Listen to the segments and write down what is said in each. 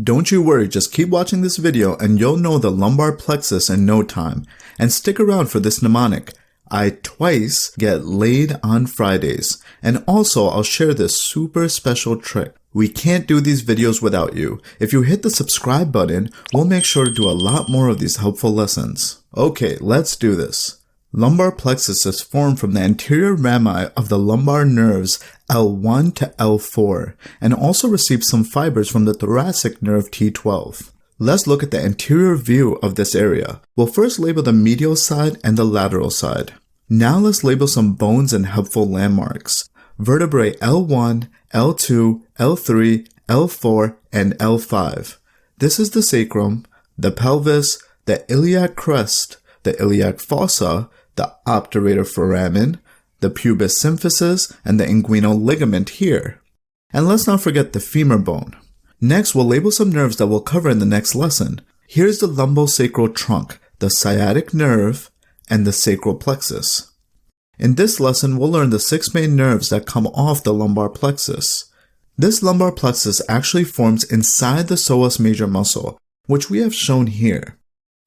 Don't you worry, just keep watching this video and you'll know the lumbar plexus in no time. And stick around for this mnemonic. I twice get laid on Fridays. And also, I'll share this super special trick. We can't do these videos without you. If you hit the subscribe button, we'll make sure to do a lot more of these helpful lessons. Okay, let's do this. Lumbar plexus is formed from the anterior rami of the lumbar nerves L1 to L4 and also receives some fibers from the thoracic nerve T12. Let's look at the anterior view of this area. We'll first label the medial side and the lateral side. Now let's label some bones and helpful landmarks. Vertebrae L1, L2, L3, L4, and L5. This is the sacrum, the pelvis, the iliac crest, the iliac fossa, the obturator foramen, the pubis symphysis, and the inguinal ligament here. And let's not forget the femur bone. Next, we'll label some nerves that we'll cover in the next lesson. Here's the lumbosacral trunk, the sciatic nerve, and the sacral plexus. In this lesson, we'll learn the 6 main nerves that come off the lumbar plexus. This lumbar plexus actually forms inside the psoas major muscle, which we have shown here.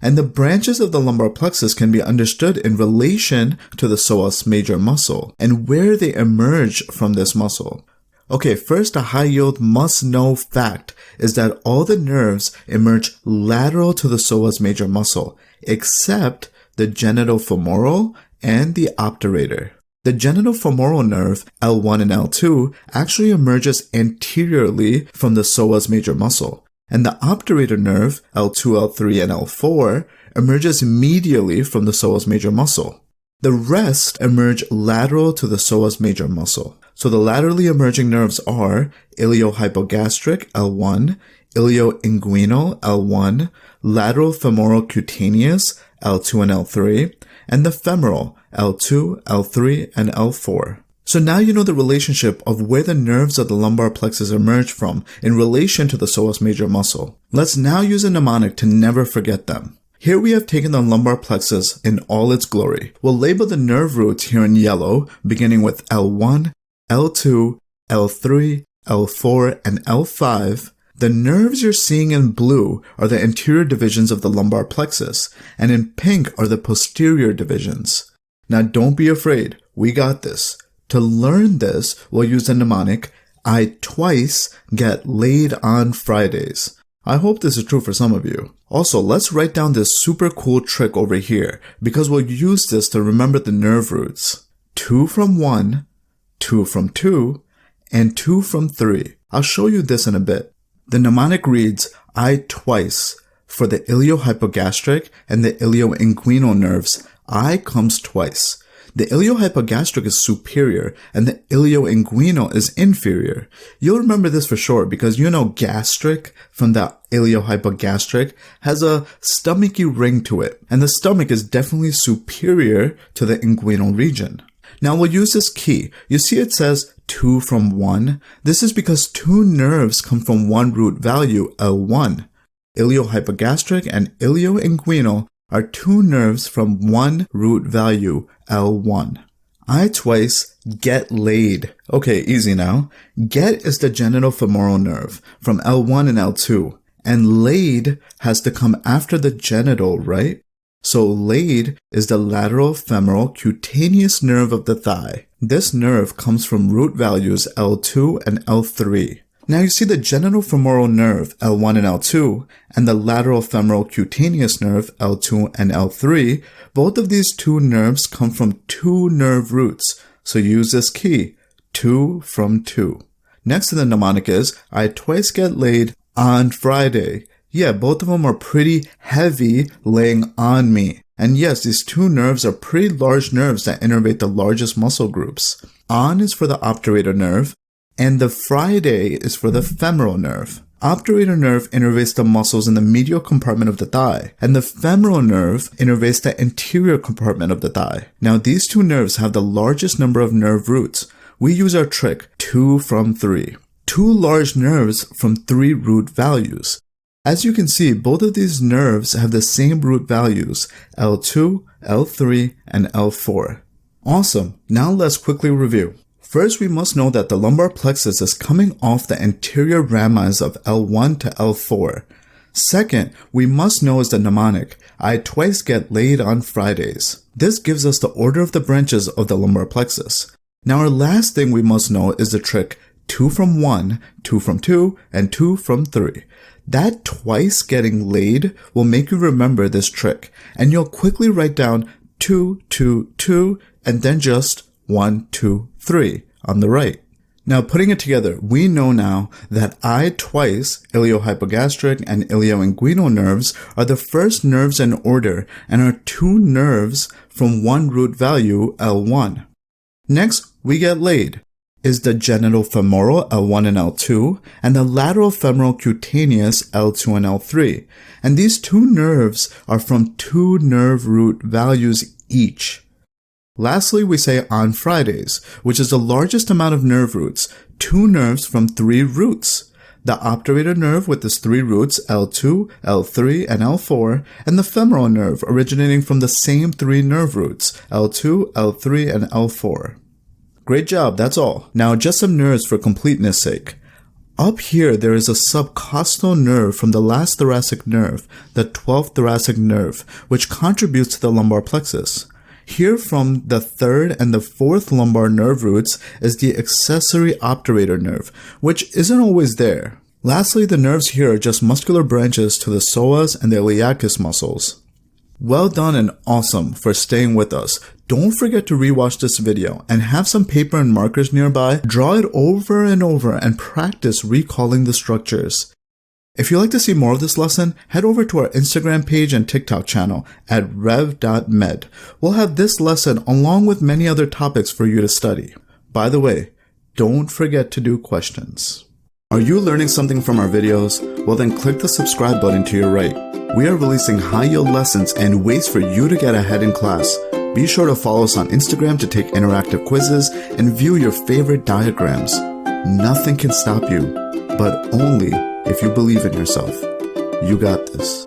And the branches of the lumbar plexus can be understood in relation to the psoas major muscle and where they emerge from this muscle. Okay, first a high-yield must-know fact is that all the nerves emerge lateral to the psoas major muscle, except the genitofemoral and the obturator. The genitofemoral nerve, L1 and L2, actually emerges anteriorly from the psoas major muscle. And the obturator nerve, L2, L3, and L4, emerges medially from the psoas major muscle. The rest emerge lateral to the psoas major muscle. So the laterally emerging nerves are iliohypogastric, L1, ilioinguinal, L1, lateral femoral cutaneous, L2 and L3, and the femoral, L2, L3, and L4. So now you know the relationship of where the nerves of the lumbar plexus emerge from in relation to the psoas major muscle. Let's now use a mnemonic to never forget them. Here we have taken the lumbar plexus in all its glory. We'll label the nerve roots here in yellow, beginning with L1, L2, L3, L4, and L5. The nerves you're seeing in blue are the anterior divisions of the lumbar plexus, and in pink are the posterior divisions. Now don't be afraid, we got this. To learn this, we'll use the mnemonic, I twice get laid on Fridays. I hope this is true for some of you. Also, let's write down this super cool trick over here, because we'll use this to remember the nerve roots. 2 from 1, 2 from 2, and 2 from 3. I'll show you this in a bit. The mnemonic reads, I twice. For the iliohypogastric and the ilioinguinal nerves, I comes twice. The iliohypogastric is superior and the ilioinguinal is inferior. You'll remember this for sure because you know gastric from the iliohypogastric has a stomachy ring to it, and the stomach is definitely superior to the inguinal region. Now we'll use this key. You see it says 2 from 1. This is because 2 nerves come from one root value, L1. Iliohypogastric and ilioinguinal are 2 nerves from one root value, L1. I twice get laid. Okay, easy now. Get is the genitofemoral nerve from L1 and L2, and laid has to come after the genital, right? So laid is the lateral femoral cutaneous nerve of the thigh. This nerve comes from root values L2 and L3. Now you see the genitofemoral nerve, L1 and L2, and the lateral femoral cutaneous nerve, L2 and L3. Both of these 2 nerves come from 2 nerve roots. So use this key, 2 from 2. Next to the mnemonic is, I twice get laid on Friday. Yeah, both of them are pretty heavy laying on me. And yes, these 2 nerves are pretty large nerves that innervate the largest muscle groups. On is for the obturator nerve, and the Friday is for the femoral nerve. Obturator nerve innervates the muscles in the medial compartment of the thigh, and the femoral nerve innervates the anterior compartment of the thigh. Now these 2 nerves have the largest number of nerve roots. We use our trick, 2 from 3. 2 large nerves from 3 root values. As you can see, both of these nerves have the same root values, L2, L3, and L4. Awesome. Now let's quickly review. First, we must know that the lumbar plexus is coming off the anterior ramis of L1 to L4. Second, we must know is the mnemonic, I twice get laid on Fridays. This gives us the order of the branches of the lumbar plexus. Now our last thing we must know is the trick 2 from 1, 2 from 2, and 2 from 3. That twice getting laid will make you remember this trick, and you'll quickly write down 2, 2, 2, and then just 1, 2, 3 on the right. Now putting it together, we know now that I twice, iliohypogastric and ilioinguinal nerves, are the first nerves in order and are two nerves from one root value, L1. Next, we get laid is the genitofemoral L1 and L2 and the lateral femoral cutaneous L2 and L3. And these two nerves are from two nerve root values each. Lastly, we say on Fridays, which is the largest amount of nerve roots, two nerves from three roots. The obturator nerve with its three roots, L2, L3, and L4, and the femoral nerve originating from the same three nerve roots, L2, L3, and L4. Great job, that's all. Now just some nerves for completeness sake. Up here, there is a subcostal nerve from the last thoracic nerve, the 12th thoracic nerve, which contributes to the lumbar plexus. Here from the third and the fourth lumbar nerve roots is the accessory obturator nerve, which isn't always there. Lastly, the nerves here are just muscular branches to the psoas and the iliacus muscles. Well done and awesome for staying with us. Don't forget to rewatch this video and have some paper and markers nearby. Draw it over and over and practice recalling the structures. If you'd like to see more of this lesson, head over to our Instagram page and TikTok channel at rev.med. We'll have this lesson along with many other topics for you to study. By the way, don't forget to do questions. Are you learning something from our videos? Well then click the subscribe button to your right. We are releasing high-yield lessons and ways for you to get ahead in class. Be sure to follow us on Instagram to take interactive quizzes and view your favorite diagrams. Nothing can stop you, but only if you believe in yourself. You got this.